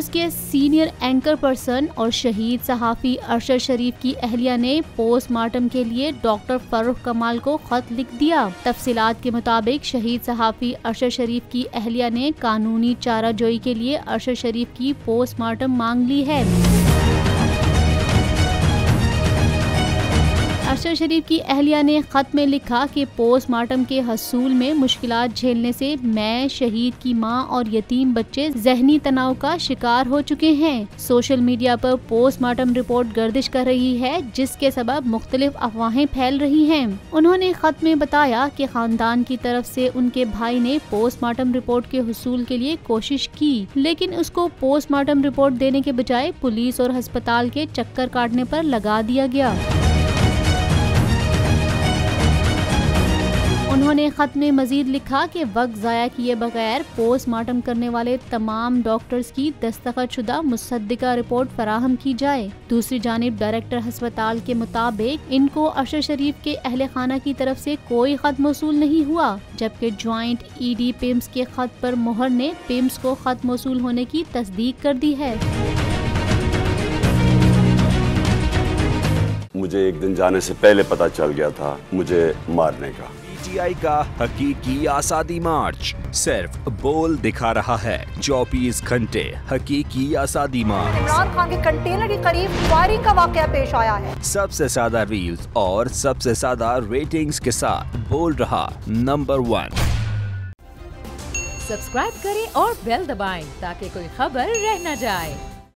News के senior anchor person और शहीद सहाफी अरशद शरीफ की अहलिया ने पोस्टमार्टम के लिए डॉक्टर फरूख कमाल को खत लिख दिया। तफसीलात के मुताबिक शहीद सहाफी अरशद शरीफ की अहलिया ने कानूनी चाराजोई के लिए अरशद शरीफ की पोस्टमार्टम मांग ली है। अरशद शरीफ की अहलिया ने खत में लिखा कि पोस्टमार्टम के हसूल में मुश्किलात झेलने से मैं, शहीद की मां और यतीम बच्चे जहनी तनाव का शिकार हो चुके हैं। सोशल मीडिया पर पोस्टमार्टम रिपोर्ट गर्दिश कर रही है, जिसके सबब मुख्तलिफ अफवाहें फैल रही हैं। उन्होंने खत में बताया कि खानदान की तरफ से उनके भाई ने पोस्टमार्टम रिपोर्ट के हुसूल के लिए कोशिश की, लेकिन उसको पोस्टमार्टम रिपोर्ट देने के बजाय पुलिस और अस्पताल के चक्कर काटने पर लगा दिया गया। उन्होंने खत में मजीद लिखा कि वक्त ज़ाया किए बगैर पोस्टमार्टम करने वाले तमाम डॉक्टर्स की दस्तखतशुदा मुसद्दिका रिपोर्ट फराहम की जाए। दूसरी जानिब डायरेक्टर अस्पताल के मुताबिक इनको अरशद शरीफ के अहले खाना की तरफ से कोई खत मौसूल नहीं हुआ, जबकि ज्वाइंट ईडी पिम्स के खत पर मोहर ने पिम्स को खत मौसूल होने की तस्दीक कर दी है। मुझे एक दिन जाने से पहले पता चल गया था मुझे मारने का। पीटीआई का हकीकी आज़ादी मार्च सिर्फ बोल दिखा रहा है। 24 घंटे हकीकी आज़ादी मार्च। इमरान खान के कंटेनर के करीब फायरिंग का वाकया पेश आया है। सबसे ज्यादा रील्स और सबसे ज्यादा रेटिंग्स के साथ बोल रहा नंबर 1। सब्सक्राइब करें और बेल दबाएं ताकि कोई खबर रह न जाए।